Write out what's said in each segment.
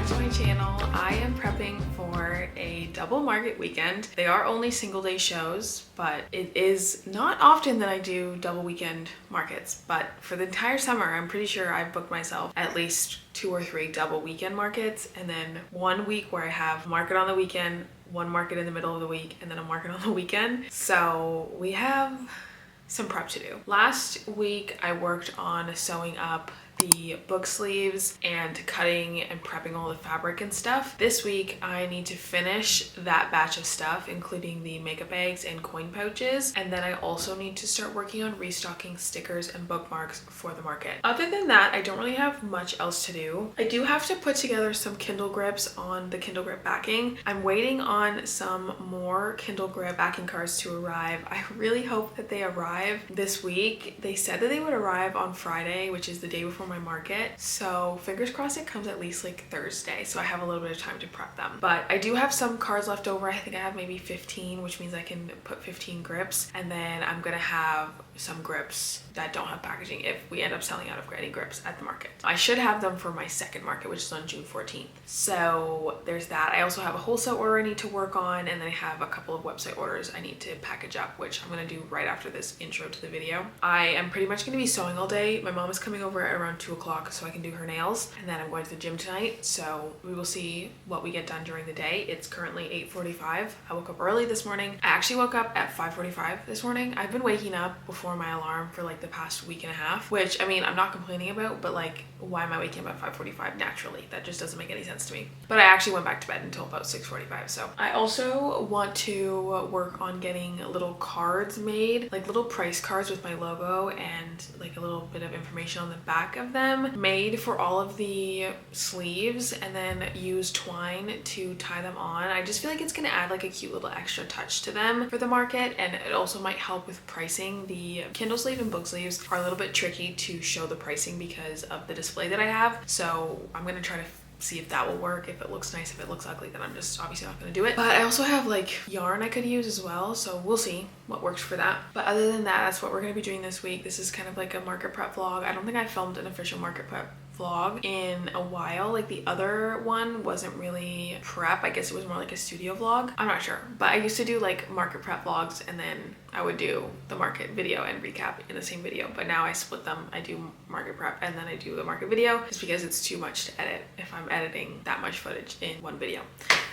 back to my channel. I am prepping for a double market weekend. They are only single day shows, but it is not often that I do double weekend markets. But for the entire summer, I'm pretty sure I've booked myself at least 2 or 3 double weekend markets, and then 1 week where I have market on the weekend, 1 market in the middle of the week, and then a market on the weekend. So we have some prep to do. Last week I worked on sewing up the book sleeves and cutting and prepping all the fabric and stuff. This week I need to finish that batch of stuff, including the makeup bags and coin pouches, and then I also need to start working on restocking stickers and bookmarks for the market. Other than that, I don't really have much else to do. I do have to put together some Kindle grips on the Kindle grip backing. I'm waiting on some more Kindle grip backing cards to arrive. I really hope that they arrive this week. They said that they would arrive on Friday, which is the day before my market, so fingers crossed it comes at least like Thursday, so I have a little bit of time to prep them. But I do have some cards left over. I think I have maybe 15, which means I can put 15 grips, and then I'm gonna have some grips that don't have packaging if we end up selling out of any grips at the market. I should have them for my second market, which is on June 14th. So there's that. I also have a wholesale order I need to work on, and then I have a couple of website orders I need to package up, which I'm gonna do right after this intro to the video. I am pretty much gonna be sewing all day. My mom is coming over at around 2 o'clock so I can do her nails, and then I'm going to the gym tonight, so we will see what we get done during the day. It's currently 8:45. I woke up early this morning. I actually woke up at 5:45 this morning. I've been waking up before my alarm for like the past week and a half, which I mean I'm not complaining about, but like why am I waking up at 5:45 naturally? That just doesn't make any sense to me. But I actually went back to bed until about 6:45. So I also want to work on getting little cards made, like little price cards with my logo and like a little bit of information on the back of them, made for all of the sleeves, and then use twine to tie them on. I just feel like it's gonna add like a cute little extra touch to them for the market, and it also might help with pricing. The Kindle sleeve and book sleeves are a little bit tricky to show the pricing because of the display that I have, so I'm gonna try to see if that will work. If it looks nice, if it looks ugly, then I'm just obviously not gonna do it. But I also have like yarn I could use as well, so we'll see what works for that. But other than that, that's what we're gonna be doing this week. This is kind of like a market prep vlog. I don't think I filmed an official market prep vlog in a while. Like the other one wasn't really prep. I guess it was more like a studio vlog. I'm not sure, but I used to do like market prep vlogs, and then I would do the market video and recap in the same video. But now I split them. I do market prep and then I do the market video, just because it's too much to edit if I'm editing that much footage in one video.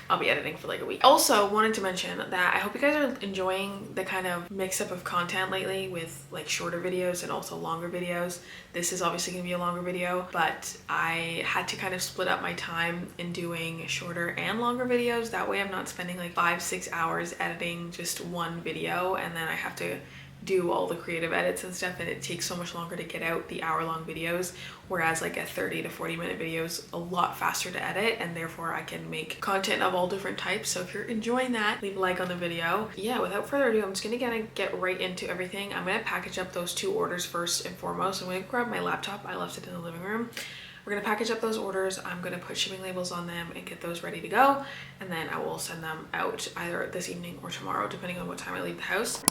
I'll be editing for like a week. Also wanted to mention that I hope you guys are enjoying the kind of mix up of content lately with like shorter videos and also longer videos. This is obviously gonna be a longer video, but I had to kind of split up my time in doing shorter and longer videos. That way I'm not spending like 5-6 hours editing just one video, and then I have to do all the creative edits and stuff, and it takes so much longer to get out the hour-long videos, whereas like a 30 to 40 minute video is a lot faster to edit, and therefore I can make content of all different types. So if you're enjoying that, leave a like on the video. Yeah, without further ado, I'm just gonna get right into everything. I'm gonna package up those 2 orders first and foremost. I'm gonna grab my laptop. I left it in the living room. We're gonna package up those orders. I'm gonna put shipping labels on them and get those ready to go, and then I will send them out either this evening or tomorrow, depending on what time I leave the house.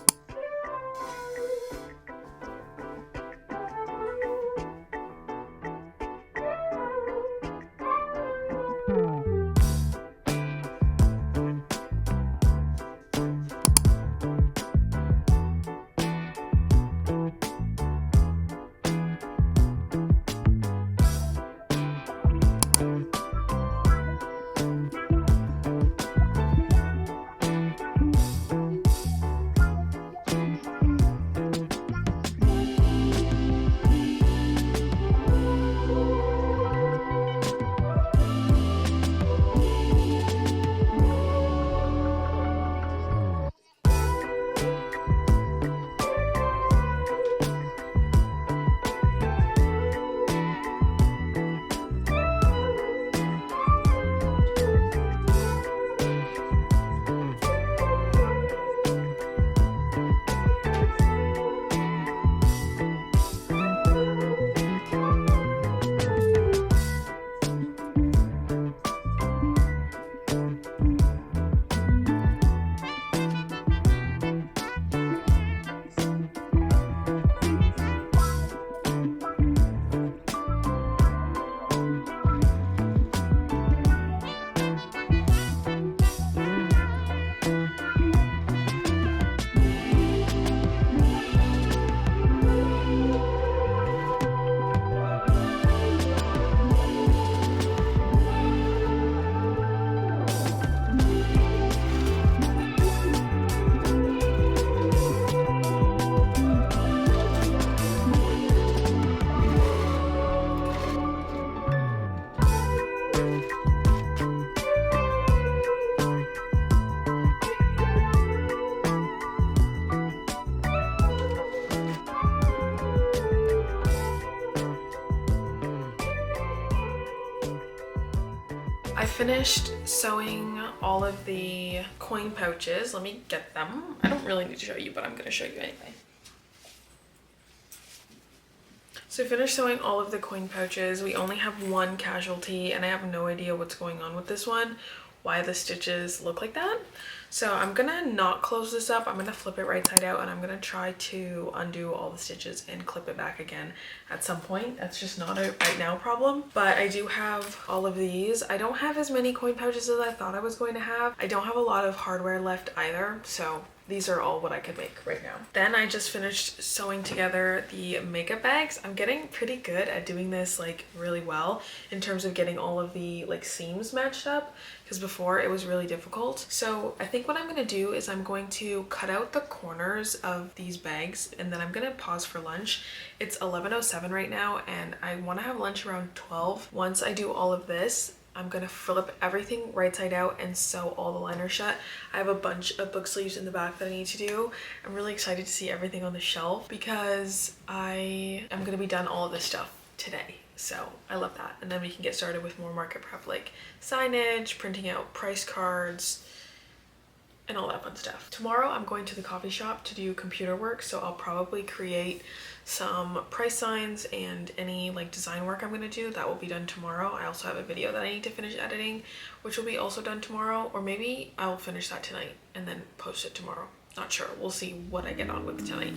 I finished sewing all of the coin pouches. Let me get them. I don't really need to show you, but I'm going to show you anyway. So I finished sewing all of the coin pouches. We only have one casualty and I have no idea what's going on with this one, why the stitches look like that. So I'm gonna not close this up. I'm gonna flip it right side out and I'm gonna try to undo all the stitches and clip it back again at some point. That's just not a right now problem, but I do have all of these. I don't have as many coin pouches as I thought I was going to have. I don't have a lot of hardware left either, so these are all what I could make right now. Then I just finished sewing together the makeup bags. I'm getting pretty good at doing this like really well in terms of getting all of the like seams matched up, because before it was really difficult. So I think what I'm gonna do is I'm going to cut out the corners of these bags and then I'm gonna pause for lunch. It's 11:07 right now and I wanna have lunch around 12. Once I do all of this, I'm gonna flip everything right side out and sew all the liners shut. I have a bunch of book sleeves in the back that I need to do. I'm really excited to see everything on the shelf because I am gonna be done all of this stuff today. So I love that. And then we can get started with more market prep like signage, printing out price cards, and all that fun stuff. Tomorrow I'm going to the coffee shop to do computer work, so I'll probably create some price signs and any like design work I'm going to do. That will be done tomorrow. I also have a video that I need to finish editing, which will be also done tomorrow, or maybe I'll finish that tonight and then post it tomorrow. Not sure. We'll see what I get on with tonight.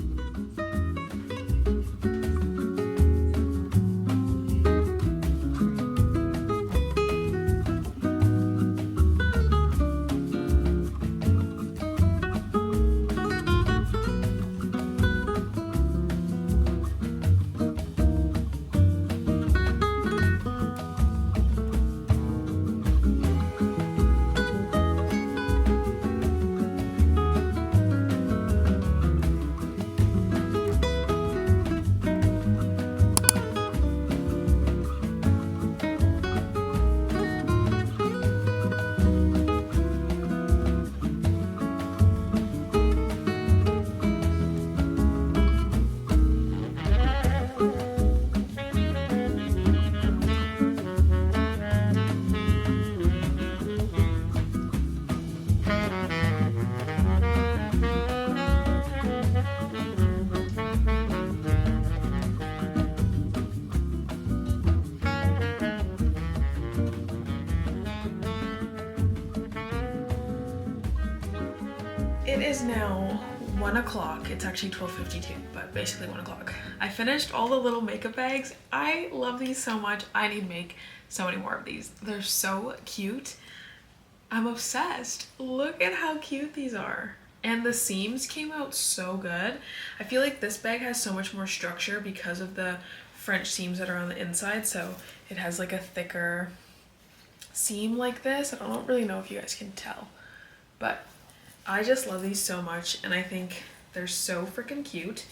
It is now 1 o'clock. It's actually 12:52, but basically 1 o'clock. I finished all the little makeup bags. I love these so much. I need to make so many more of these. They're so cute. I'm obsessed. Look at how cute these are. And the seams came out so good. I feel like this bag has so much more structure because of the French seams that are on the inside. So it has like a thicker seam like this. I don't really know if you guys can tell, but I just love these so much and I think they're so freaking cute.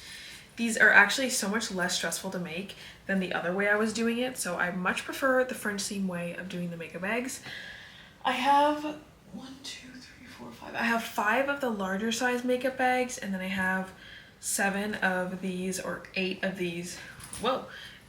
These are actually so much less stressful to make than the other way I was doing it, so I much prefer the French seam way of doing the makeup bags. I have 1, 2, 3, 4, 5. I have 5 of the larger size makeup bags and then I have 7 of these or 8 of these. Whoa.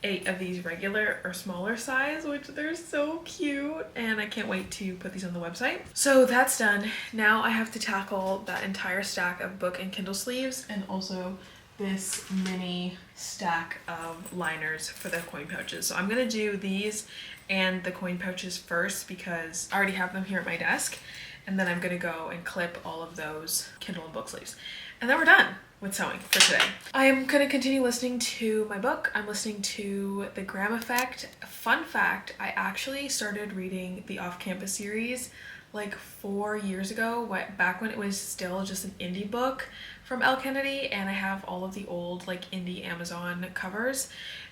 8 of these regular or smaller size, which they're so cute and I can't wait to put these on the website. So that's done. Now I have to tackle that entire stack of book and Kindle sleeves and also this mini stack of liners for the coin pouches. So I'm gonna do these and the coin pouches first because I already have them here at my desk, and then I'm gonna go and clip all of those Kindle and book sleeves. And then we're done with sewing for today. I am gonna continue listening to my book. I'm listening to The Graham Effect. Fun fact, I actually started reading the Off-Campus series like 4 years ago, back when it was still just an indie book from Elle Kennedy, and I have all of the old like indie Amazon covers.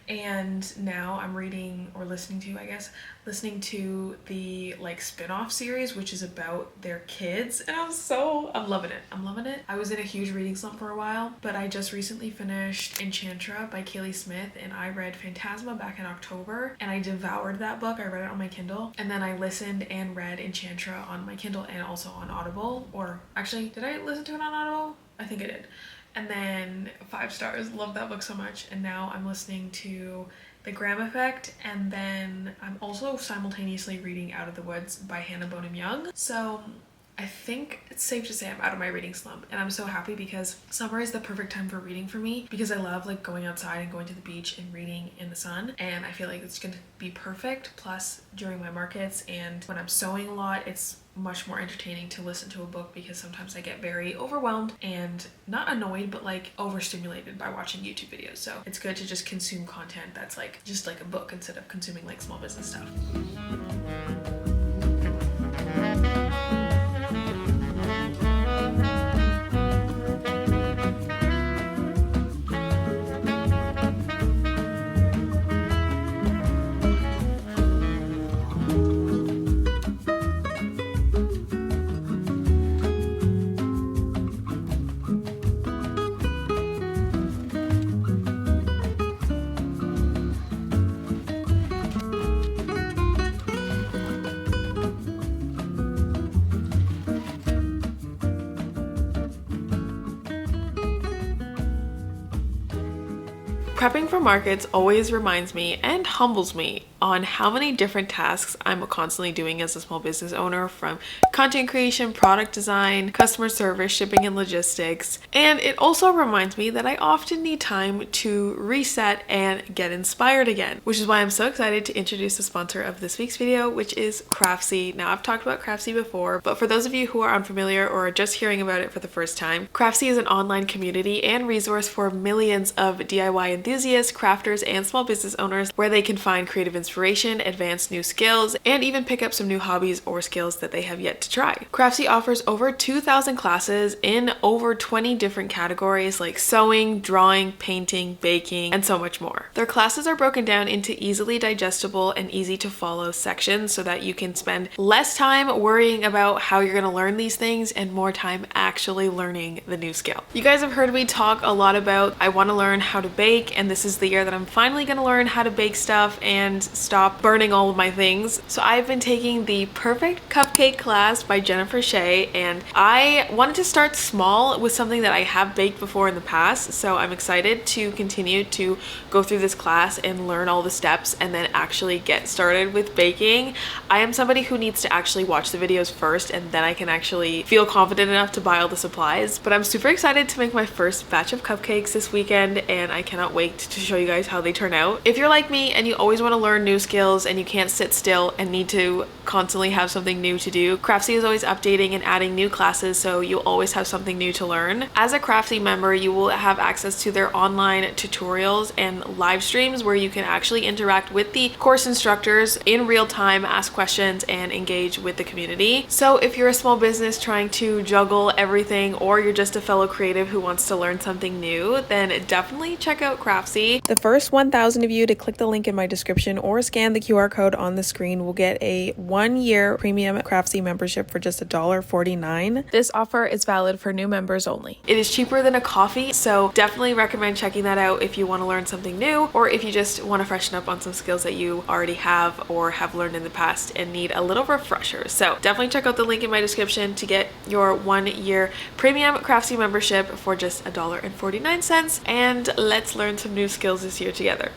And now I'm reading, or listening to, I guess, listening to the like spin-off series, which is about their kids, and I'm loving it. I'm loving it. I was in a huge reading slump for a while, but I just recently finished Enchantra by Kaylee Smith, and I read Phantasma back in October, and I devoured that book. I read it on my Kindle, and then I listened and read Enchantra on my Kindle and also on Audible. Or actually, did I listen to it on Audible? I think I did. And then 5 stars, love that book so much. And now I'm listening to The Graham Effect, and then I'm also simultaneously reading Out of the Woods by Hannah Bonham Young. So I think it's safe to say I'm out of my reading slump, and I'm so happy because summer is the perfect time for reading for me because I love like going outside and going to the beach and reading in the sun, and I feel like it's gonna be perfect. Plus during my markets and when I'm sewing a lot, it's much more entertaining to listen to a book because sometimes I get very overwhelmed and not annoyed but like overstimulated by watching YouTube videos. So it's good to just consume content that's like just like a book instead of consuming like small business stuff. Prepping for markets always reminds me and humbles me on how many different tasks I'm constantly doing as a small business owner, from content creation, product design, customer service, shipping and logistics. And it also reminds me that I often need time to reset and get inspired again, which is why I'm so excited to introduce the sponsor of this week's video, which is Craftsy. Now, I've talked about Craftsy before, but for those of you who are unfamiliar or are just hearing about it for the first time, Craftsy is an online community and resource for millions of DIY enthusiasts, crafters, and small business owners where they can find creative inspiration, advance new skills, and even pick up some new hobbies or skills that they have yet to try. Craftsy offers over 2,000 classes in over 20 different categories like sewing, drawing, painting, baking, and so much more. Their classes are broken down into easily digestible and easy to follow sections so that you can spend less time worrying about how you're going to learn these things and more time actually learning the new skill. You guys have heard me talk a lot about I want to learn how to bake, and this is the year that I'm finally going to learn how to bake stuff and stop burning all of my things. So I've been taking the Perfect Cupcake class by Jennifer Shea, and I wanted to start small with something that I have baked before in the past. So I'm excited to continue to go through this class and learn all the steps and then actually get started with baking. I am somebody who needs to actually watch the videos first, and then I can actually feel confident enough to buy all the supplies. But I'm super excited to make my first batch of cupcakes this weekend, and I cannot wait to show you guys how they turn out. If you're like me and you always want to learn new skills and you can't sit still and need to constantly have something new to do, Craftsy is always updating and adding new classes, so you'll always have something new to learn. As a Craftsy member, you will have access to their online tutorials and live streams where you can actually interact with the course instructors in real time, ask questions, and engage with the community. So if you're a small business trying to juggle everything, or you're just a fellow creative who wants to learn something new, then definitely check out Craftsy. The first 1,000 of you to click the link in my description or scan the QR code on the screen will get a 1-year premium Craftsy membership for just $1.49. This offer is valid for new members only. It is cheaper than a coffee, so definitely recommend checking that out if you want to learn something new, or if you just want to freshen up on some skills that you already have or have learned in the past and need a little refresher. So definitely check out the link in my description to get your 1-year premium Craftsy membership for just $1.49, and let's learn some new skills this year together.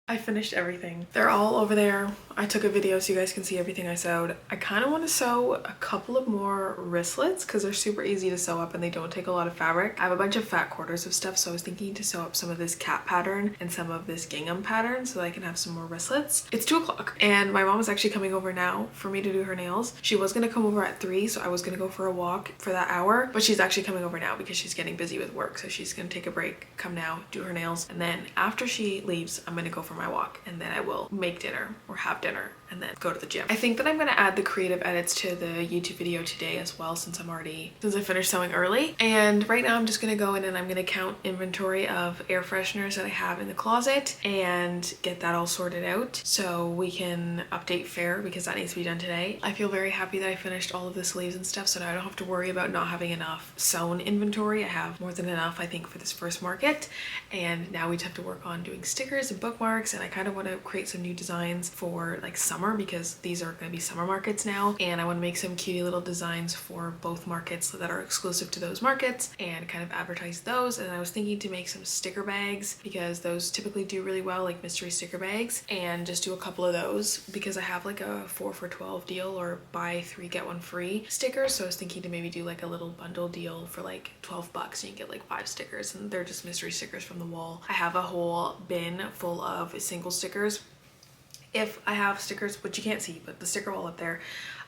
I finished everything. They're all over there. I took a video so you guys can see everything I sewed. I kind of want to sew a couple of more wristlets because they're super easy to sew up and they don't take a lot of fabric. I have a bunch of fat quarters of stuff, so I was thinking to sew up some of this cat pattern and some of this gingham pattern so that I can have some more wristlets. It's 2 o'clock and my mom is actually coming over now for me to do her nails. She was going to come over at 3, so I was going to go for a walk for that hour, but she's actually coming over now because she's getting busy with work. So she's going to take a break, come now, do her nails, and then after she leaves, I'm going to go for my walk, and then I will make dinner or have dinner and then go to the gym. I think that I'm gonna add the creative edits to the YouTube video today as well, since I finished sewing early. And right now I'm just gonna go in and I'm gonna count inventory of air fresheners that I have in the closet and get that all sorted out so we can update Fair, because that needs to be done today. I feel very happy that I finished all of the sleeves and stuff, so now I don't have to worry about not having enough sewn inventory. I have more than enough, I think, for this first market. And now we just have to work on doing stickers and bookmarks, and I kind of want to create some new designs for like summer summer because these are going to be summer markets now, and I want to make some cutie little designs for both markets that are exclusive to those markets and kind of advertise those. And I was thinking to make some sticker bags because those typically do really well, like mystery sticker bags, and just do a couple of those because I have like a 4 for $12 deal or buy 3 get 1 free stickers. So I was thinking to maybe do like a little bundle deal for like $12 and you get like 5 stickers, and they're just mystery stickers from the wall. I have a whole bin full of single stickers. If I have stickers, which you can't see, but the sticker wall up there,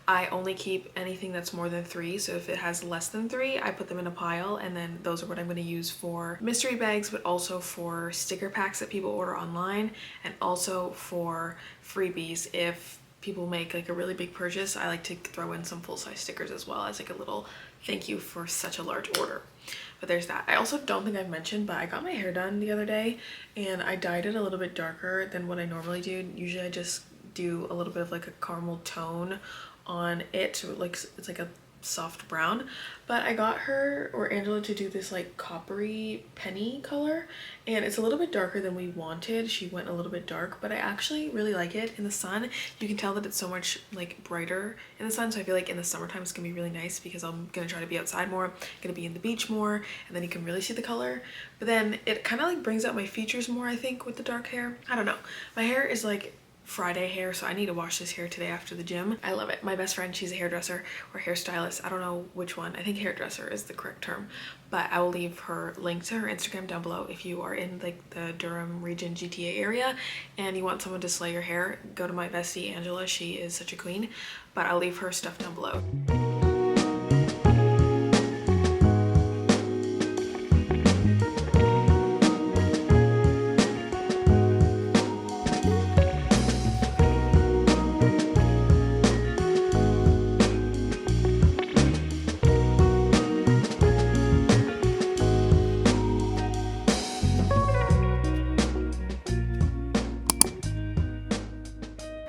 I only keep anything that's more than 3. So if it has less than 3, I put them in a pile, and then those are what I'm going to use for mystery bags, but also for sticker packs that people order online, and also for freebies. If people make like a really big purchase, I like to throw in some full-size stickers as well as like a little thank you for such a large order. But there's that. I also don't think I've mentioned, but I got my hair done the other day and I dyed it a little bit darker than what I normally do. Usually I just do a little bit of like a caramel tone on it, so it's like a soft brown, but I got her or Angela to do this like coppery penny color, and it's a little bit darker than we wanted. She went a little bit dark, but I actually really like it in the sun. You can tell that it's so much like brighter in the sun, so I feel like in the summertime it's gonna be really nice because I'm gonna try to be outside more, gonna be in the beach more, and then you can really see the color. But then it kind of like brings out my features more, I think, with the dark hair. I don't know, my hair is like Friday hair, so I need to wash this hair today after the gym. I love it. My best friend, she's a hairdresser or hairstylist. I don't know which one. I think hairdresser is the correct term, but I will leave her link to her Instagram down below. If you are in like the Durham region GTA area and you want someone to slay your hair, go to my bestie Angela. She is such a queen, but I'll leave her stuff down below.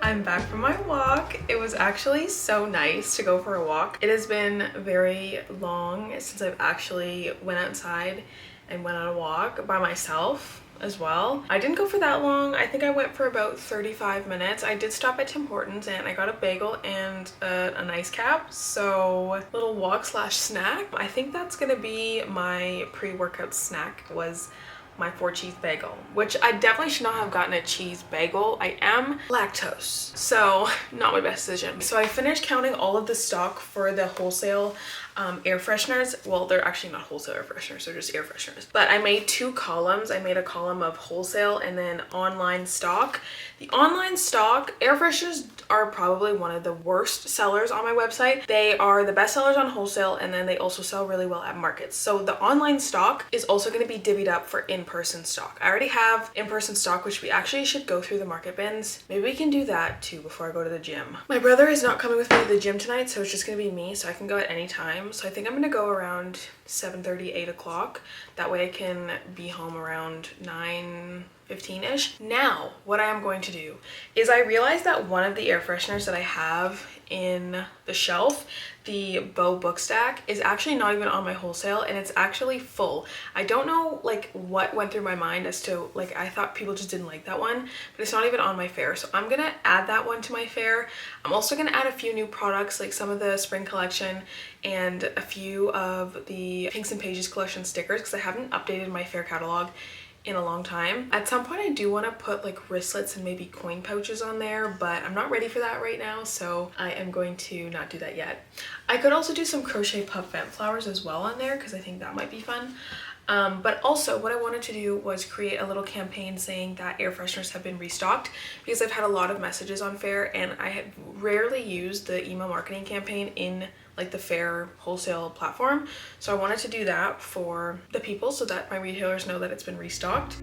I'm back from my walk. It was actually so nice to go for a walk. It has been very long since I've actually went outside and went on a walk by myself as well. I didn't go for that long. I think I went for about 35 minutes. I did stop at Tim Hortons and I got a bagel and a nice cap. So little walk slash snack. I think that's gonna be my pre-workout snack, was my 4 cheese bagel, which I definitely should not have gotten a cheese bagel. I am lactose, so not my best decision. So I finished counting all of the stock for the Wholesale air fresheners. Well, they're actually not Wholesale air fresheners, they're just air fresheners. But I made 2 columns. I made a column of Wholesale and then online stock. The online stock air fresheners are probably one of the worst sellers on my website. They are the best sellers on Wholesale, and then they also sell really well at markets. So the online stock is also going to be divvied up for in-person stock. I already have in-person stock, which we actually should go through the market bins. Maybe we can do that too before I go to the gym. My brother is not coming with me to the gym tonight, so it's just going to be me, so I can go at any time. So I think I'm going to go around 7:30, 8 o'clock. That way I can be home around 9:15-ish. Now, what I am going to do is I realized that one of the air fresheners that I have in the shelf, the Bow book stack, is actually not even on my Wholesale, and it's actually full. I don't know like what went through my mind as to like, I thought people just didn't like that one, but it's not even on my fair. So I'm gonna add that one to my fair. I'm also gonna add a few new products, like some of the spring collection and a few of the Pinks and Pages collection stickers, because I haven't updated my fair catalog in a long time. At some point I do want to put like wristlets and maybe coin pouches on there, but I'm not ready for that right now, so I am going to not do that yet. I could also do some crochet puff vent flowers as well on there because I think that might be fun. But also what I wanted to do was create a little campaign saying that air fresheners have been restocked, because I've had a lot of messages on fair and I have rarely used the email marketing campaign in like the fair Wholesale platform. So I wanted to do that for the people so that my retailers know that it's been restocked.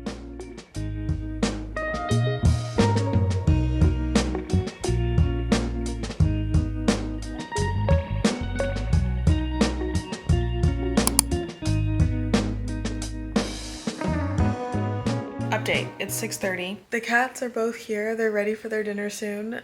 Update, it's 6:30. The cats are both here. They're ready for their dinner soon.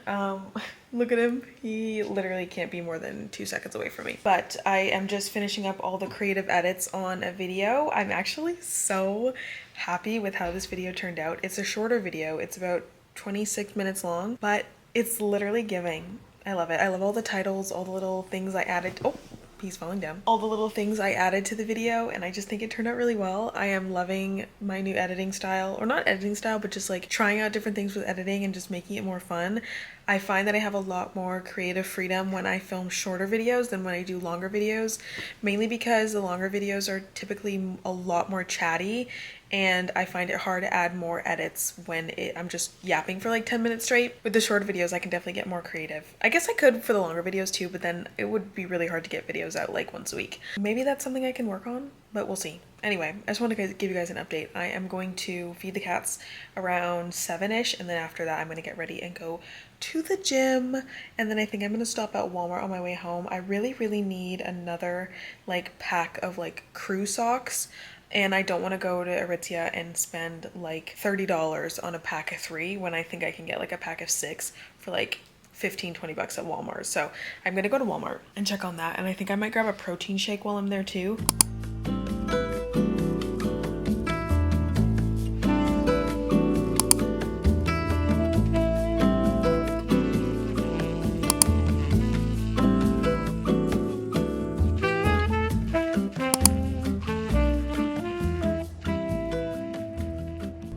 Look at him. He literally can't be more than 2 seconds away from me. But I am just finishing up all the creative edits on a video. I'm actually so happy with how this video turned out. It's a shorter video. It's about 26 minutes long, but It's literally giving. I love it. I love all the titles, all the little things I added. Oh, he's falling down. All the little things I added to the video, and I just think it turned out really well. I am loving my new editing style, or not editing style, but just like trying out different things with editing and just making it more fun. I find that I have a lot more creative freedom when I film shorter videos than when I do longer videos, mainly because the longer videos are typically a lot more chatty, and I find it hard to add more edits when I'm just yapping for like 10 minutes straight. With the short videos, I can definitely get more creative. I guess I could for the longer videos too, but then it would be really hard to get videos out like once a week. Maybe that's something I can work on, but we'll see. Anyway, I just want to give you guys an update. I am going to feed the cats around 7ish, and then after that I'm going to get ready and go to the gym, and then I think I'm going to stop at Walmart on my way home. I really need another like pack of like crew socks, and I don't want to go to Aritzia and spend like $30 on a pack of 3 when I think I can get like a pack of 6 for like 15-20 bucks at Walmart. So I'm gonna go to Walmart and check on that, and I think I might grab a protein shake while I'm there too.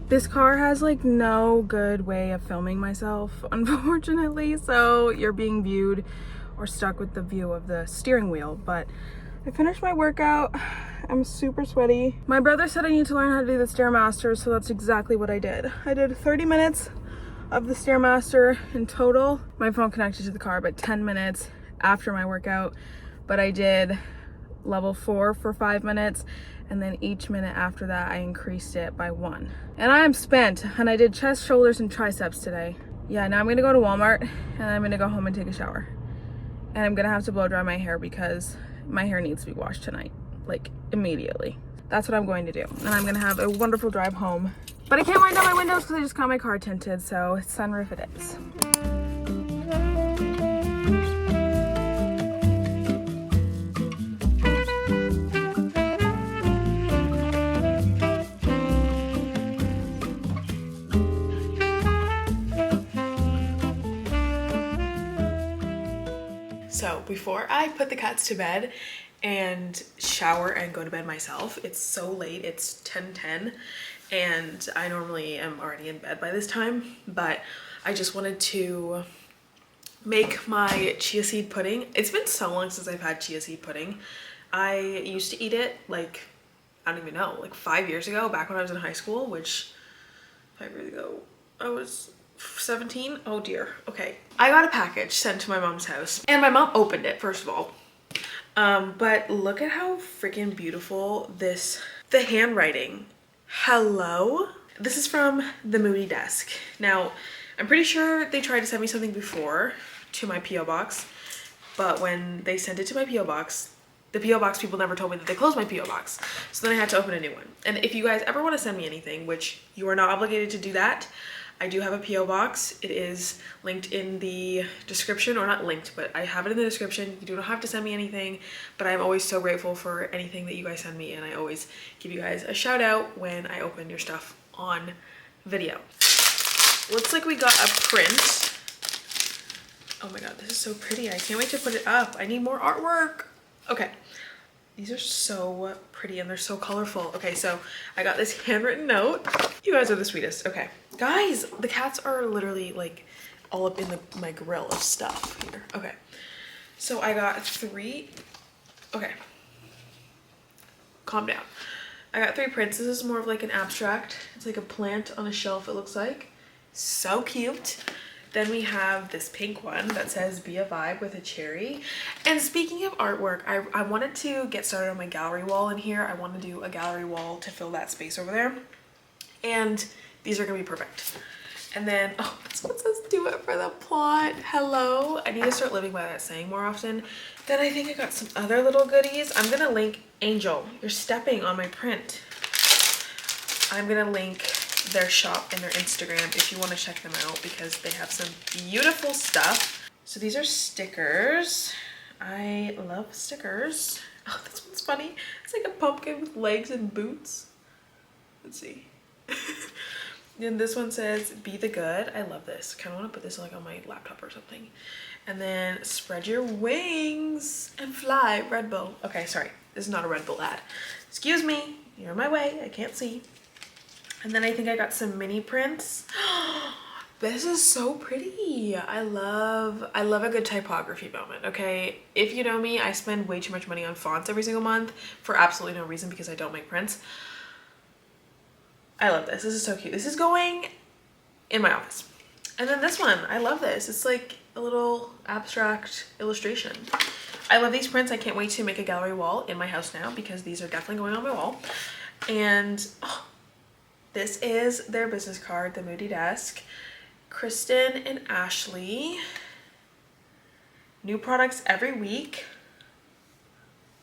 This car has like no good way of filming myself, unfortunately, so you're being viewed or stuck with the view of the steering wheel. But I finished my workout. I'm super sweaty. My brother said I need to learn how to do the Stairmaster, so that's exactly what I did. I did 30 minutes of the Stairmaster in total. My phone connected to the car, but 10 minutes after my workout. But I did level 4 for 5 minutes, and then each minute after that I increased it by 1. And I am spent, and I did chest, shoulders, and triceps today. Yeah, now I'm gonna go to Walmart, and I'm gonna go home and take a shower. And I'm gonna have to blow dry my hair because my hair needs to be washed tonight, like immediately. That's what I'm going to do. And I'm gonna have a wonderful drive home. But I can't wind down my windows because I just got my car tinted, so sunroof it is. So before I put the cats to bed and shower and go to bed myself, it's so late, it's 10:10, and I normally am already in bed by this time, but I just wanted to make my chia seed pudding. It's been so long since I've had chia seed pudding. I used to eat it like, I don't even know, like 5 years ago, back when I was in high school, which 5 years ago, I was 17. Oh dear. Okay, I got a package sent to my mom's house, and my mom opened it first of all, but look at how freaking beautiful the handwriting. Hello, this is from the Moody Desk. Now I'm pretty sure they tried to send me something before to my PO box, but when they sent it to my PO box, the PO box people never told me that they closed my PO box, so then I had to open a new one. And if you guys ever want to send me anything, which you are not obligated to do that, I do have a PO box. It is linked in the description, or not linked, but I have it in the description. You do not have to send me anything, but I'm always so grateful for anything that you guys send me, and I always give you guys a shout out when I open your stuff on video. Looks like we got a print. Oh my god, this is so pretty. I can't wait to put it up. I need more artwork. Okay. These are so pretty and they're so colorful. Okay, so I got this handwritten note. You guys are the sweetest. Okay, guys, the cats are literally like all up in my grill of stuff here. Okay, so I got 3. Okay, calm down. I got 3 prints. This is more of like an abstract. It's like a plant on a shelf, it looks like. So cute. Then we have this pink one that says "Be a Vibe" with a cherry. And speaking of artwork, I wanted to get started on my gallery wall in here. I want to do a gallery wall to fill that space over there. And these are gonna be perfect. And then, oh, this one says "Do it for the plot." Hello. I need to start living by that saying more often. Then I think I got some other little goodies. I'm gonna link Angel. You're stepping on my print. I'm gonna link their shop and their Instagram if you want to check them out, because they have some beautiful stuff. So these are stickers. I love stickers. Oh, this one's funny. It's like a pumpkin with legs and boots. Let's see. Then this one says, be the good. I love this. Kind of want to put this like on my laptop or something. And then spread your wings and fly, Red Bull. Okay, sorry. This is not a Red Bull ad. Excuse me. You're in my way. I can't see. And then I think I got some mini prints. This is so pretty. I love a good typography moment, okay? If you know me, I spend way too much money on fonts every single month for absolutely no reason because I don't make prints. I love this. This is so cute. This is going in my office. And then this one, I love this. It's like a little abstract illustration. I love these prints. I can't wait to make a gallery wall in my house now because these are definitely going on my wall. And oh, this is their business card, the Moody Desk. Kristen and Ashley. New products every week.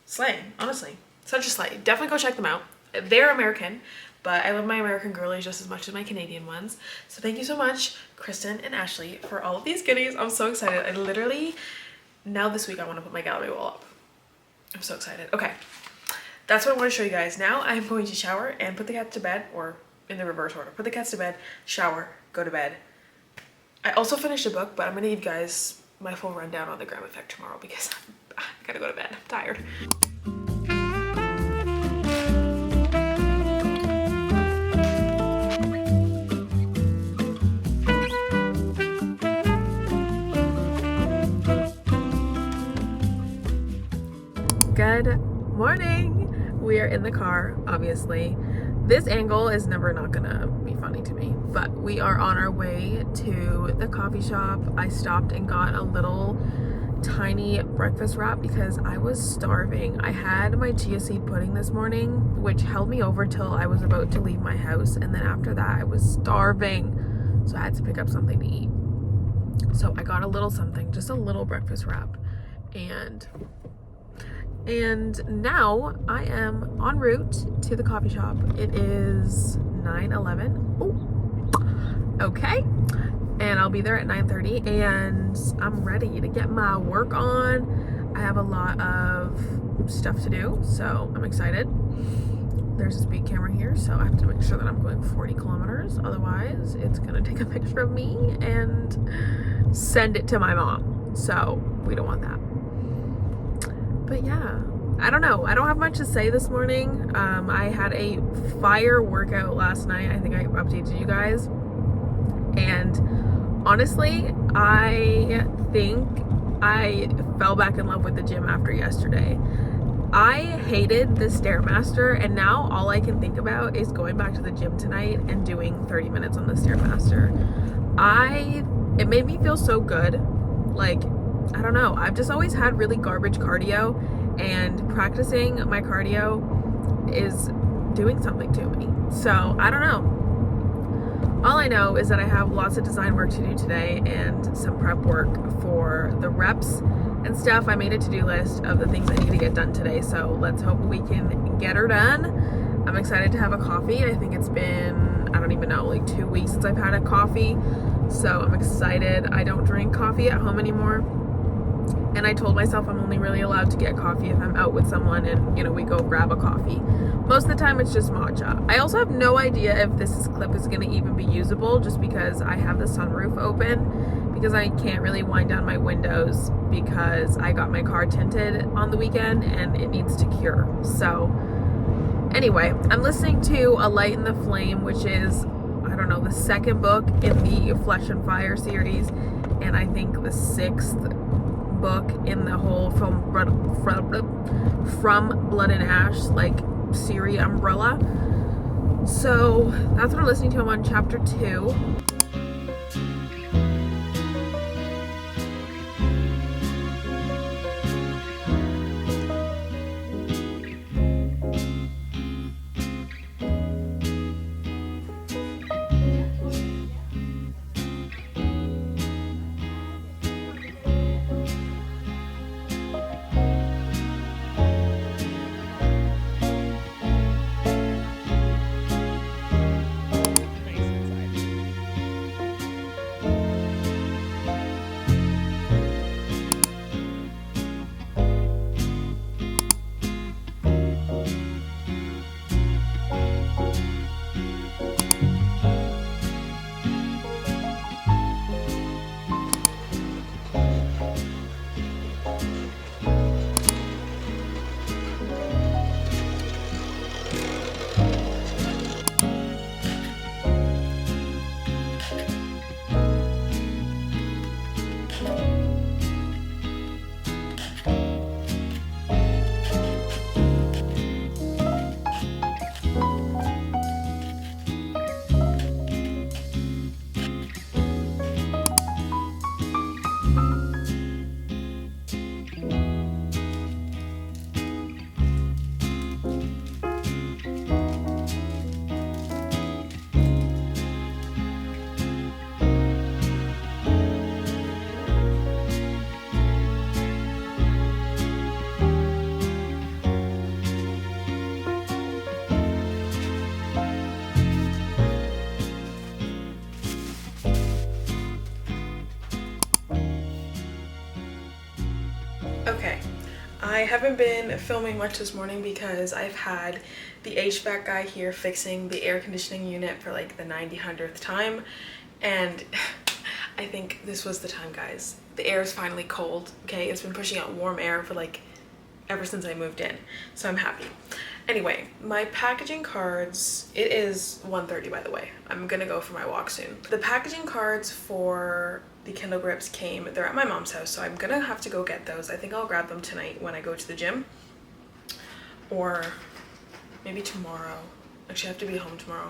Slay, honestly. Such a slay. Definitely go check them out. They're American, but I love my American girlies just as much as my Canadian ones. So thank you so much, Kristen and Ashley, for all of these goodies. I'm so excited. I literally, now this week I want to put my gallery wall up. I'm so excited. Okay, that's what I want to show you guys. Now I'm going to shower and put the cats to bed, or in the reverse order. Put the cats to bed, shower, go to bed. I also finished a book, but I'm gonna give you guys my full rundown on the Gram Effect tomorrow because I gotta go to bed. I'm tired. Good morning. We are in the car, obviously. This angle is never not gonna be funny to me, but we are on our way to the coffee shop. I stopped and got a little tiny breakfast wrap because I was starving. I had my chia seed pudding this morning, which held me over till I was about to leave my house, and then after that I was starving, so I had to pick up something to eat. So I got a little something, just a little breakfast wrap, and now I am en route to the coffee shop. It is 9:11. Oh, okay. And I'll be there at 9:30, and I'm ready to get my work on. I have a lot of stuff to do, so I'm excited. There's a speed camera here, so I have to make sure that I'm going 40 kilometers. Otherwise, it's gonna take a picture of me and send it to my mom. So we don't want that. But yeah, I don't know. I don't have much to say this morning. I had a fire workout last night. I think I updated you guys. And honestly, I think I fell back in love with the gym after yesterday. I hated the Stairmaster, and now all I can think about is going back to the gym tonight and doing 30 minutes on the Stairmaster. It made me feel so good. Like, I don't know, I've just always had really garbage cardio, and practicing my cardio is doing something to me. So I don't know. All I know is that I have lots of design work to do today and some prep work for the reps and stuff. I made a to-do list of the things I need to get done today, so let's hope we can get her done. I'm excited to have a coffee. I think it's been, I don't even know, like 2 weeks since I've had a coffee, so I'm excited. I don't drink coffee at home anymore. And I told myself I'm only really allowed to get coffee if I'm out with someone and, you know, we go grab a coffee. Most of the time it's just matcha. I also have no idea if this clip is going to even be usable just because I have the sunroof open, because I can't really wind down my windows because I got my car tinted on the weekend and it needs to cure. So anyway, I'm listening to A Light in the Flame, which is, I don't know, the second book in the Flesh and Fire series, and I think the 6th book in the whole from Blood and Ash like series umbrella. So that's what I'm listening to. I'm on chapter 2. I haven't been filming much this morning because I've had the HVAC guy here fixing the air conditioning unit for like the 900th time, and I think this was the time, guys. The air is finally cold, okay? It's been pushing out warm air for like ever since I moved in, so I'm happy. Anyway, my packaging cards, it is 1:30 by the way. I'm gonna go for my walk soon. The packaging cards for the Kindle grips came, they're at my mom's house, so I'm gonna have to go get those. I think I'll grab them tonight when I go to the gym, or maybe tomorrow. Actually, I have to be home tomorrow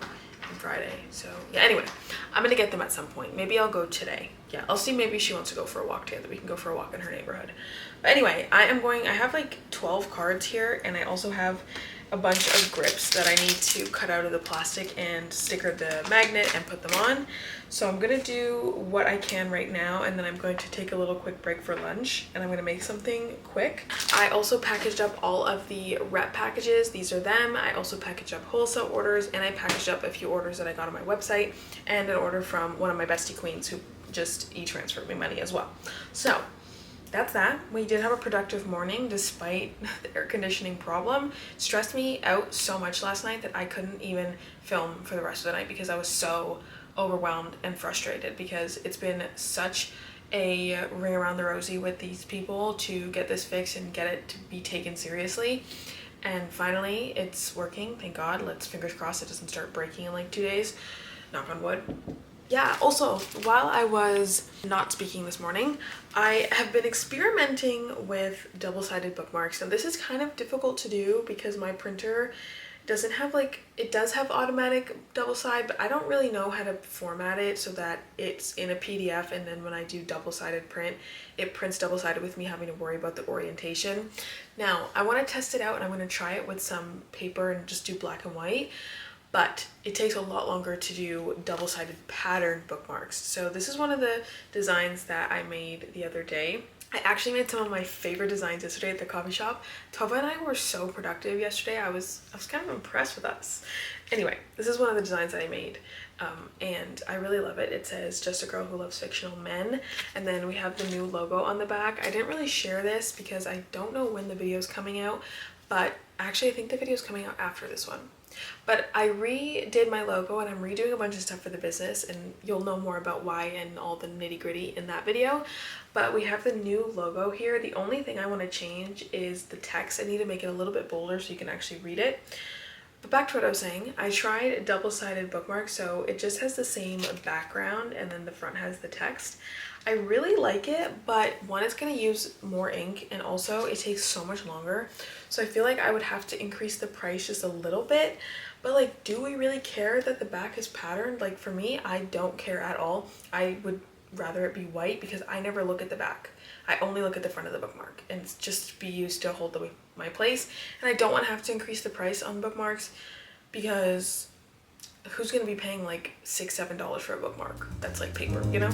and Friday, so yeah. Anyway, I'm gonna get them at some point. Maybe I'll go today. Yeah, I'll see. Maybe she wants to go for a walk together. We can go for a walk in her neighborhood. But anyway, I have like 12 cards here, and I also have a bunch of grips that I need to cut out of the plastic and sticker the magnet and put them on. So I'm gonna do what I can right now, and then I'm going to take a little quick break for lunch, and I'm gonna make something quick. I also packaged up all of the rep packages. These are them. I also packaged up wholesale orders, and I packaged up a few orders that I got on my website and an order from one of my bestie queens who just e-transferred me money as well. So that's that. We did have a productive morning despite the air conditioning problem. It stressed me out so much last night that I couldn't even film for the rest of the night because I was so overwhelmed and frustrated, because it's been such a ring around the rosy with these people to get this fixed and get it to be taken seriously. And finally it's working, thank God. Let's fingers crossed it doesn't start breaking in like 2 days. Knock on wood. Yeah, also, while I was not speaking this morning, I have been experimenting with double-sided bookmarks. Now this is kind of difficult to do because my printer doesn't have like, it does have automatic double side, but I don't really know how to format it so that it's in a PDF, and then when I do double-sided print, it prints double-sided with me having to worry about the orientation. Now, I want to test it out, and I'm going to try it with some paper and just do black and white. But it takes a lot longer to do double-sided patterned bookmarks. So this is one of the designs that I made the other day. I actually made some of my favorite designs yesterday at the coffee shop. Tova and I were so productive yesterday. I was kind of impressed with us. Anyway, this is one of the designs that I made, and I really love it. It says, "Just a girl who loves fictional men," and then we have the new logo on the back. I didn't really share this because I don't know when the video is coming out, but actually I think the video is coming out after this one. But I redid my logo, and I'm redoing a bunch of stuff for the business, and you'll know more about why and all the nitty-gritty in that video. But we have the new logo here. The only thing I want to change is the text. I need to make it a little bit bolder so you can actually read it. But back to what I was saying, I tried double-sided bookmarks, so it just has the same background and then the front has the text. I really like it, but one, it's going to use more ink, and also it takes so much longer. So I feel like I would have to increase the price just a little bit. But like, do we really care that the back is patterned? Like for me, I don't care at all. I would rather it be white because I never look at the back. I only look at the front of the bookmark, and it's just be used to hold my place. And I don't want to have to increase the price on bookmarks because who's going to be paying like $6-7 for a bookmark? That's like paper, you know?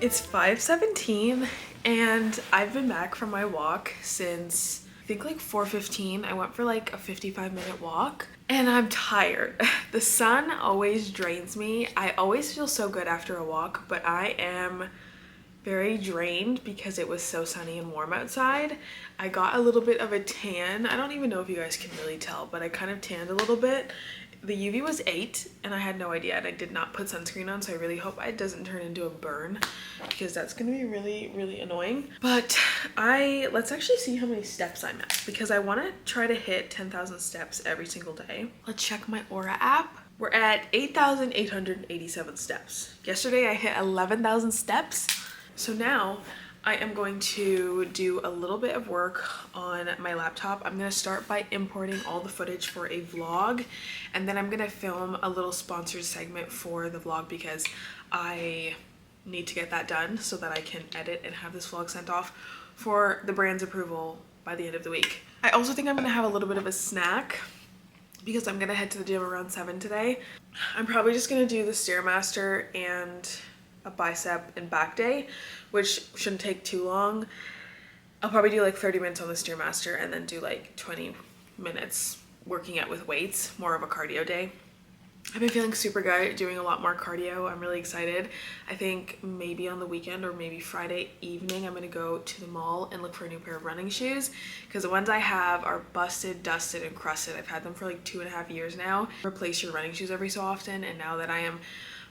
It's 5:17 and I've been back from my walk since I think like 4:15. I went for like a 55-minute walk and I'm tired. The sun always drains me. I always feel so good after a walk, but I am very drained because it was so sunny and warm outside. I got a little bit of a tan. I don't even know if you guys can really tell, but I kind of tanned a little bit. The UV was 8 and I had no idea, and I did not put sunscreen on, so I really hope it doesn't turn into a burn because that's gonna be really, really annoying. But let's actually see how many steps I'm at because I want to try to hit 10,000 steps every single day. Let's check my Aura app. We're at 8,887 steps. Yesterday I hit 11,000 steps. So now I am going to do a little bit of work on my laptop. I'm gonna start by importing all the footage for a vlog, and then I'm gonna film a little sponsored segment for the vlog because I need to get that done so that I can edit and have this vlog sent off for the brand's approval by the end of the week. I also think I'm gonna have a little bit of a snack because I'm gonna head to the gym around 7 today. I'm probably just gonna do the Stairmaster and a bicep and back day, which shouldn't take too long. I'll probably do like 30 minutes on the Stairmaster and then do like 20 minutes working out with weights, more of a cardio day. I've been feeling super good, doing a lot more cardio. I'm really excited. I think maybe on the weekend or maybe Friday evening, I'm gonna go to the mall and look for a new pair of running shoes because the ones I have are busted, dusted, and crusted. I've had them for like 2.5 years now. Replace your running shoes every so often, and now that I am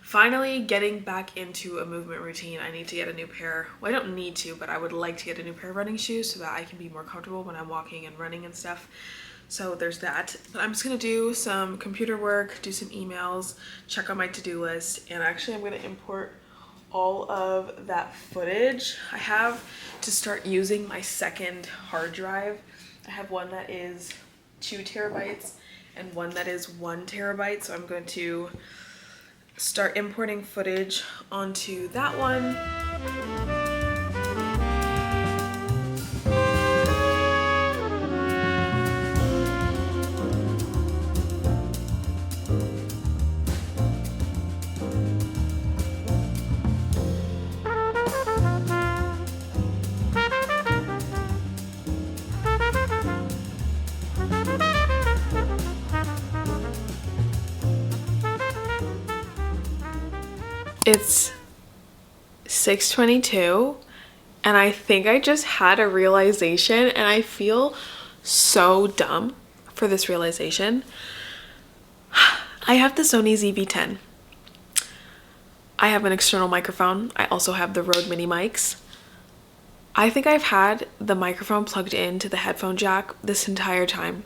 finally getting back into a movement routine, I need to get a new pair. Well, I don't need to, but I would like to get a new pair of running shoes so that I can be more comfortable when I'm walking and running and stuff. So there's that. But I'm just gonna do some computer work, do some emails, check on my to-do list, and actually I'm gonna import all of that footage. I have to start using my second hard drive. I have one that is 2 terabytes and one that is 1 terabyte. So I'm going to start importing footage onto that one. It's 6:22 and I think I just had a realization, and I feel so dumb for this realization. I have the Sony ZV-10. I have an external microphone. I also have the Rode mini mics. I think I've had the microphone plugged into the headphone jack this entire time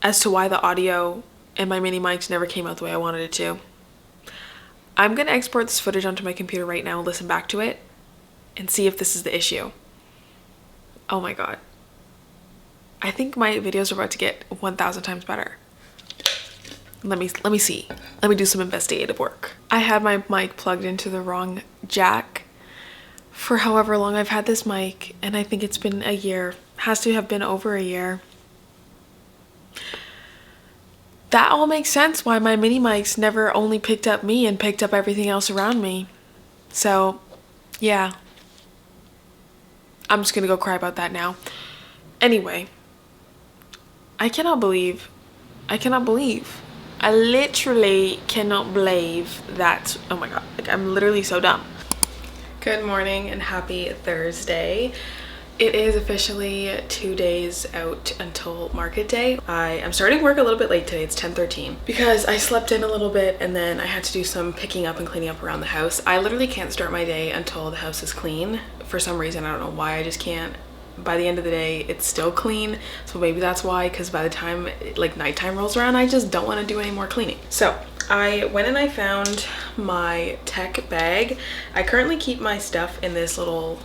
as to why the audio and my mini mics never came out the way I wanted it to. I'm gonna export this footage onto my computer right now, listen back to it, and see if this is the issue. Oh my god. I think my videos are about to get 1,000 times better. Let me see. Let me do some investigative work. I had my mic plugged into the wrong jack for however long I've had this mic, and I think it's been a year. Has to have been over a year. That all makes sense why my mini mics never only picked up me and picked up everything else around me. So, yeah. I'm just gonna go cry about that now. Anyway, I literally cannot believe that, oh my god, like I'm literally so dumb. Good morning and happy Thursday. It is officially 2 days out until market day. I am starting work a little bit late today. It's 10:13 because I slept in a little bit and then I had to do some picking up and cleaning up around the house. I literally can't start my day until the house is clean. For some reason, I don't know why, I just can't. By the end of the day, it's still clean. So maybe that's why, because by the time like nighttime rolls around, I just don't want to do any more cleaning. So I went and I found my tech bag. I currently keep my stuff in this little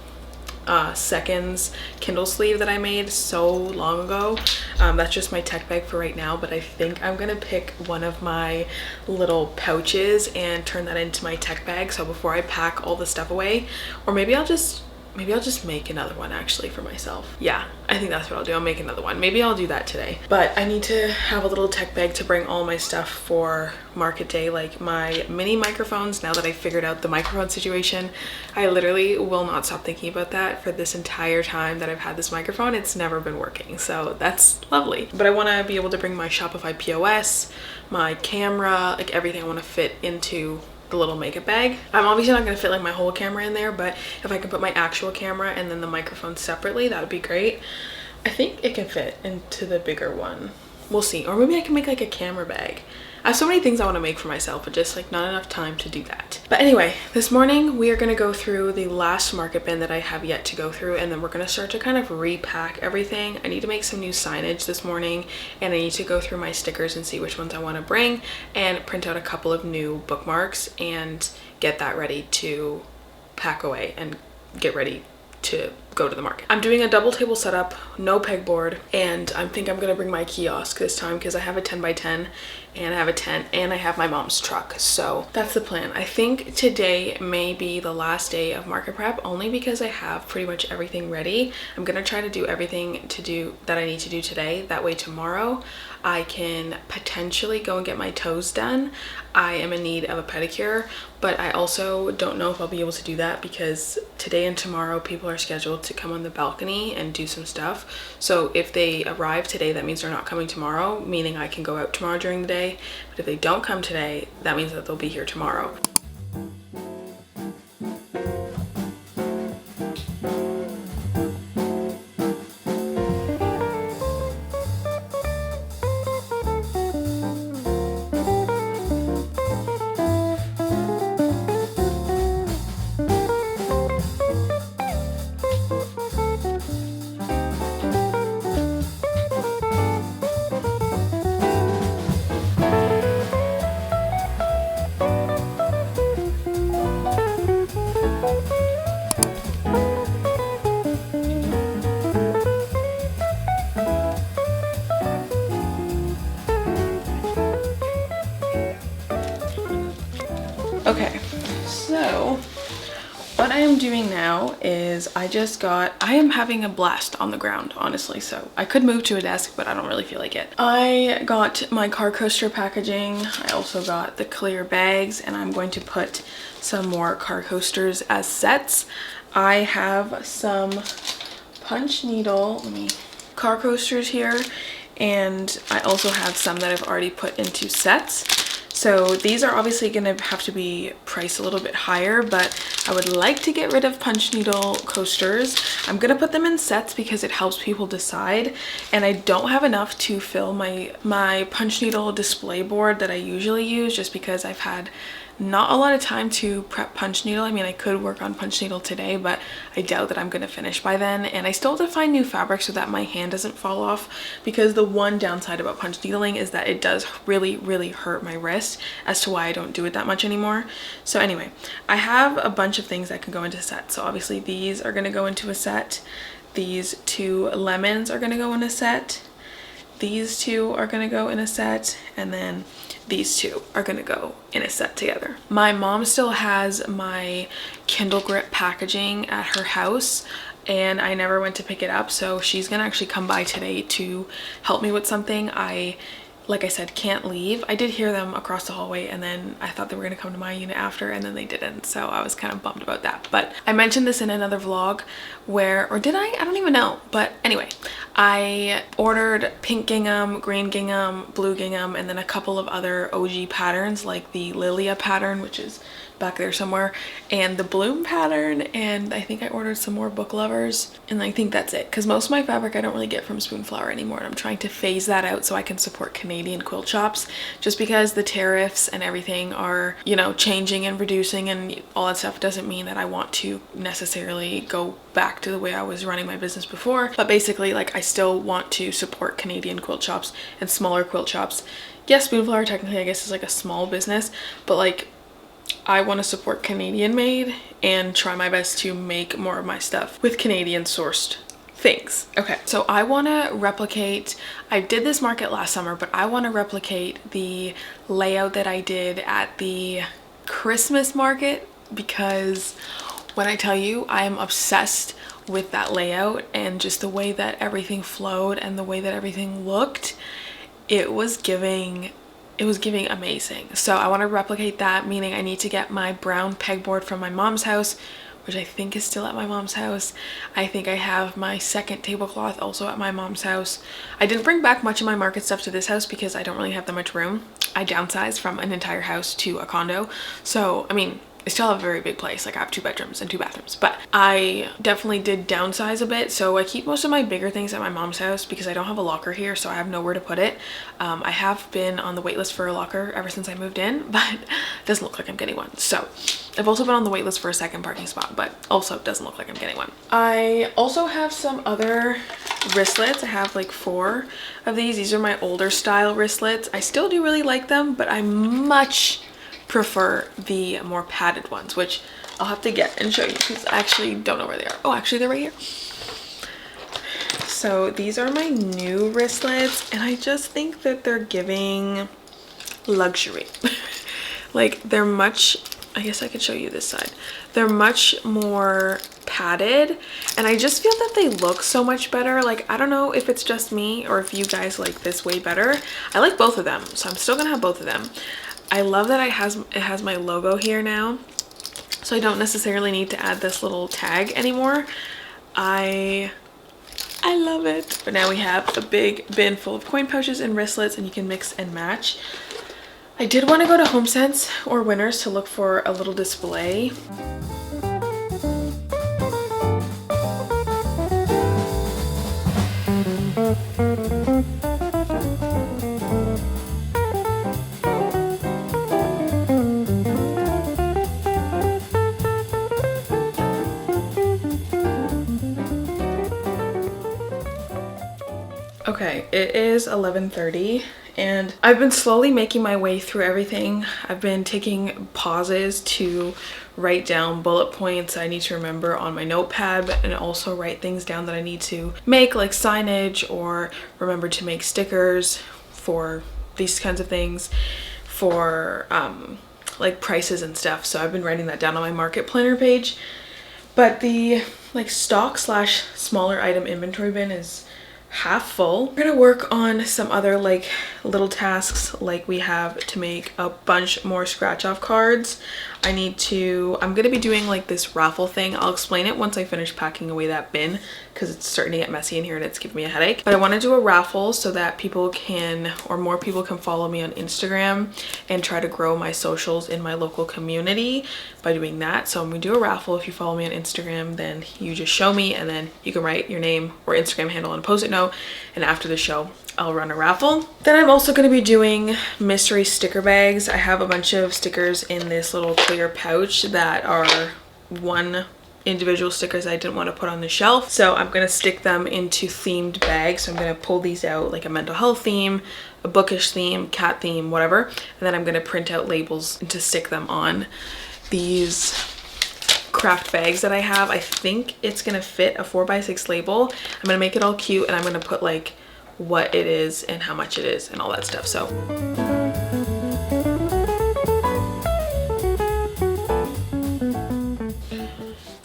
seconds Kindle sleeve that I made so long ago. That's just my tech bag for right now, but I think I'm gonna pick one of my little pouches and turn that into my tech bag. So before I pack all the stuff away, or maybe I'll just make another one actually for myself. Yeah, I think that's what I'll do. I'll make another one. Maybe I'll do that today. But I need to have a little tech bag to bring all my stuff for market day, like my mini microphones. Now that I figured out the microphone situation, I literally will not stop thinking about that for this entire time that I've had this microphone. It's never been working, so that's lovely. But I want to be able to bring my Shopify POS, my camera, like everything I want to fit into the little makeup bag. I'm obviously not going to fit like my whole camera in there, but if I can put my actual camera and then the microphone separately, that would be great. I think it can fit into the bigger one. We'll see. Or maybe I can make like a camera bag. I have so many things I want to make for myself, but just like not enough time to do that. But anyway, this morning we are going to go through the last market bin that I have yet to go through, and then we're going to start to kind of repack everything. I need to make some new signage this morning, and I need to go through my stickers and see which ones I want to bring and print out a couple of new bookmarks and get that ready to pack away and get ready to go to the market. I'm doing a double table setup, no pegboard, and I think I'm gonna bring my kiosk this time because I have a 10 by 10 and I have a tent, and I have my mom's truck. So that's the plan. I think today may be the last day of market prep, only because I have pretty much everything ready. I'm gonna try to do everything that I need to do today. That way tomorrow I can potentially go and get my toes done. I am in need of a pedicure, but I also don't know if I'll be able to do that because today and tomorrow people are scheduled to come on the balcony and do some stuff. So if they arrive today, that means they're not coming tomorrow, meaning I can go out tomorrow during the day. But if they don't come today, that means that they'll be here tomorrow. Okay, so what I am doing now is I am having a blast on the ground, honestly. So I could move to a desk, but I don't really feel like it. I got my car coaster packaging. I also got the clear bags, and I'm going to put some more car coasters as sets. I have some punch needle car coasters here, and I also have some that I've already put into sets. So these are obviously going to have to be priced a little bit higher, but I would like to get rid of punch needle coasters. I'm going to put them in sets because it helps people decide, and I don't have enough to fill my punch needle display board that I usually use, just because I've had not a lot of time to prep punch needle. I mean, I could work on punch needle today, but I doubt that I'm going to finish by then, and I still have to find new fabric so that my hand doesn't fall off, because the one downside about punch needling is that it does really hurt my wrist, as to why I don't do it that much anymore. So anyway, I have a bunch of things that can go into sets. So obviously these are going to go into a set, these two lemons are going to go in a set, these two are going to go in a set, and then these two are going to go in a set together. My mom still has my Kindle Grip packaging at her house, and I never went to pick it up, so she's gonna actually come by today to help me with something. Like I said, can't leave. I did hear them across the hallway, and then I thought they were gonna come to my unit after, and then they didn't, so I was kind of bummed about that. But I mentioned this in another vlog or did I? I don't even know. But anyway, I ordered pink gingham, green gingham, blue gingham, and then a couple of other OG patterns like the Lilia pattern, which is back there somewhere, and the bloom pattern, and I think I ordered some more book lovers, and I think that's it, because most of my fabric I don't really get from Spoonflower anymore, and I'm trying to phase that out so I can support Canadian quilt shops, just because the tariffs and everything are, you know, changing and reducing and all that stuff doesn't mean that I want to necessarily go back to the way I was running my business before. But basically, like, I still want to support Canadian quilt shops and smaller quilt shops. Yes, Spoonflower technically I guess is like a small business, but like, I want to support Canadian made and try my best to make more of my stuff with Canadian sourced things. Okay, so I want to replicate, I did this market last summer, but I want to replicate the layout that I did at the Christmas market, because when I tell you, I am obsessed with that layout and just the way that everything flowed and the way that everything looked. It was giving amazing. So I want to replicate that, meaning I need to get my brown pegboard from my mom's house, which I think is still at my mom's house. I think I have my second tablecloth also at my mom's house. I didn't bring back much of my market stuff to this house because I don't really have that much room. I downsized from an entire house to a condo. So, I mean, I still have a very big place. Like, I have 2 bedrooms and 2 bathrooms, but I definitely did downsize a bit. So I keep most of my bigger things at my mom's house because I don't have a locker here, so I have nowhere to put it. I have been on the wait list for a locker ever since I moved in, but it doesn't look like I'm getting one. So I've also been on the wait list for a second parking spot, but also doesn't look like I'm getting one. I also have some other wristlets. I have like 4 of these. These are my older style wristlets. I still do really like them, but I much prefer the more padded ones, which I'll have to get and show you because I actually don't know where they are. Oh, actually they're right here. So these are my new wristlets, and I just think that they're giving luxury. Like they're much, I guess I could show you this side. They're much more padded and I just feel that they look so much better. Like I don't know if it's just me or if you guys like this way better. I like both of them, so I'm still gonna have both of them. I love that it has my logo here now, so I don't necessarily need to add this little tag anymore. I love it. But now we have a big bin full of coin pouches and wristlets, and you can mix and match. I did want to go to HomeSense or Winners to look for a little display. Okay, it is 11:30 and I've been slowly making my way through everything. I've been taking pauses to write down bullet points I need to remember on my notepad, and also write things down that I need to make, like signage, or remember to make stickers for these kinds of things, for like prices and stuff. So I've been writing that down on my market planner page. But the like stock slash smaller item inventory bin is half full. We're gonna work on some other like little tasks, like we have to make a bunch more scratch off cards. I'm gonna be doing like this raffle thing. I'll explain it once I finish packing away that bin, because it's starting to get messy in here and it's giving me a headache. But I want to do a raffle so that people can, or more people can, follow me on Instagram and try to grow my socials in my local community by doing that. So I'm gonna do a raffle. If you follow me on Instagram, then you just show me, and then you can write your name or Instagram handle on a post-it note, and after the show I'll run a raffle. Then I'm also going to be doing mystery sticker bags. I have a bunch of stickers in this little clear pouch that are one individual stickers I didn't want to put on the shelf, so I'm going to stick them into themed bags. So I'm going to pull these out, like a mental health theme, a bookish theme, cat theme, whatever, and then I'm going to print out labels to stick them on these craft bags that I have. I think it's going to fit a 4x6 label. I'm going to make it all cute, and I'm going to put like what it is and how much it is and all that stuff. So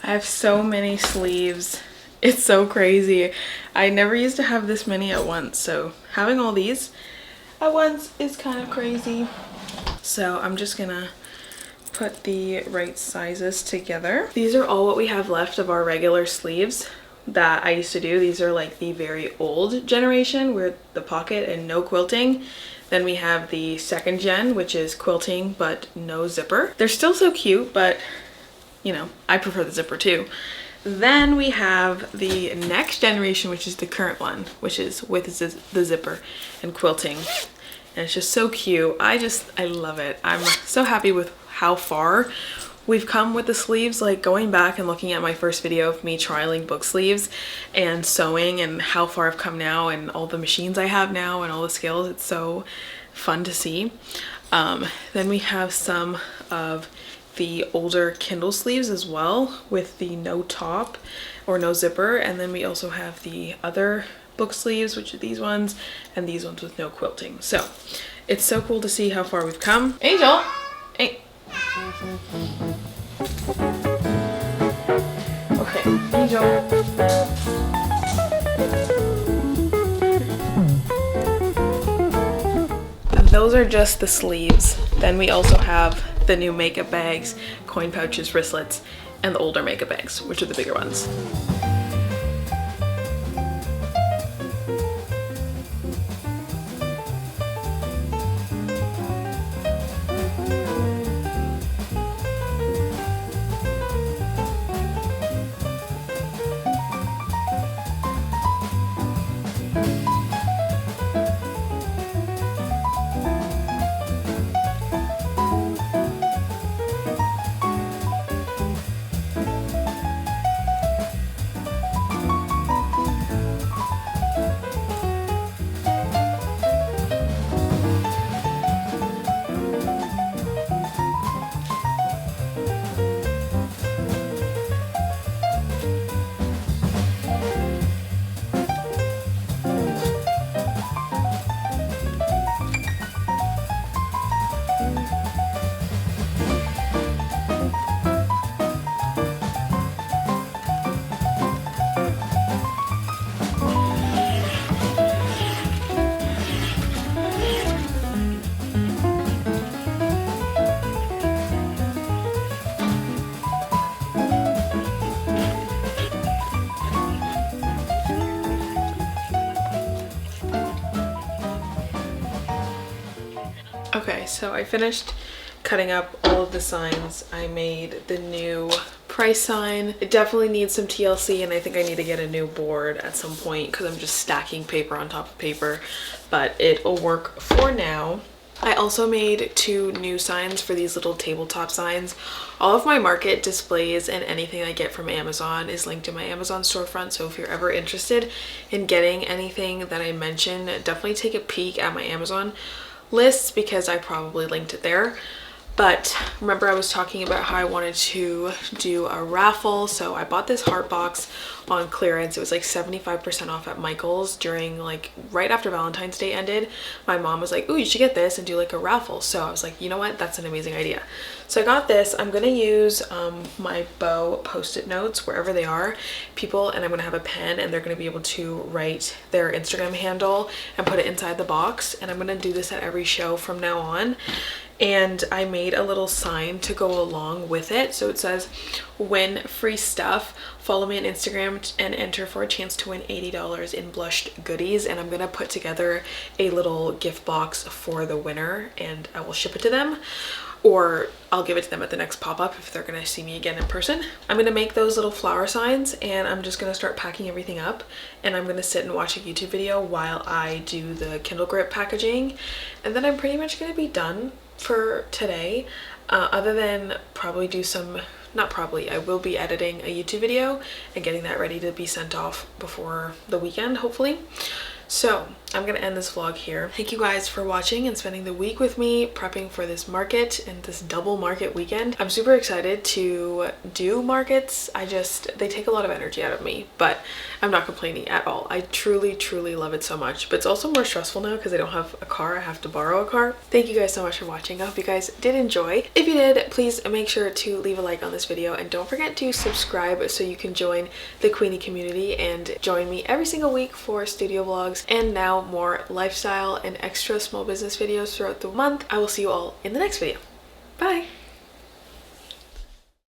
I have so many sleeves. It's so crazy. I never used to have this many at once, so having all these at once is kind of crazy. So I'm just gonna put the right sizes together. These are all what we have left of our regular sleeves that I used to do. These are like the very old generation with the pocket and no quilting. Then we have the second gen, which is quilting but no zipper. They're still so cute, but you know, I prefer the zipper too. Then we have the next generation, which is the current one, which is with the zipper and quilting. And it's just so cute. I love it. I'm so happy with how far we've come with the sleeves. Like going back and looking at my first video of me trialing book sleeves and sewing, and how far I've come now, and all the machines I have now and all the skills, it's so fun to see. Then we have some of the older Kindle sleeves as well, with the no top or no zipper. And then we also have the other book sleeves, which are these ones, and these ones with no quilting. So it's so cool to see how far we've come. Angel! Hey. Okay, Angel. Those are just the sleeves. Then we also have the new makeup bags, coin pouches, wristlets, and the older makeup bags, which are the bigger ones. so I finished cutting up all of the signs. I made the new price sign. It definitely needs some TLC, and I think I need to get a new board at some point because I'm just stacking paper on top of paper, but it'll work for now. I also made 2 new signs for these little tabletop signs. All of my market displays and anything I get from Amazon is linked in my Amazon storefront, so if you're ever interested in getting anything that I mention, definitely take a peek at my Amazon list because I probably linked it there. But remember, I was talking about how I wanted to do a raffle, so I bought this heart box on clearance. It was like 75% off at Michael's during like right after Valentine's Day ended. My mom was like, "Ooh, you should get this and do like a raffle." So I was like, you know what, that's an amazing idea. So I got this. I'm gonna use my bow post-it notes wherever they are, people, and I'm gonna have a pen and they're gonna be able to write their Instagram handle and put it inside the box. And I'm gonna do this at every show from now on. And I made a little sign to go along with it. So it says, "Win free stuff. Follow me on Instagram and enter for a chance to win $80 in blushed goodies." And I'm gonna put together a little gift box for the winner and I will ship it to them, or I'll give it to them at the next pop-up if they're gonna see me again in person. I'm gonna make those little flower signs and I'm just gonna start packing everything up, and I'm gonna sit and watch a YouTube video while I do the Kindle grip packaging, and then I'm pretty much gonna be done for today, other than probably do some, not probably, I will be editing a YouTube video and getting that ready to be sent off before the weekend, hopefully. So I'm gonna end this vlog here. Thank you guys for watching and spending the week with me prepping for this market and this double market weekend. I'm super excited to do markets. They take a lot of energy out of me, but I'm not complaining at all. I truly, truly love it so much, but it's also more stressful now because I don't have a car. I have to borrow a car. Thank you guys so much for watching. I hope you guys did enjoy. If you did, please make sure to leave a like on this video and don't forget to subscribe so you can join the Queenie community and join me every single week for studio vlogs and now more lifestyle and extra small business videos throughout the month. I will see you all in the next video. Bye!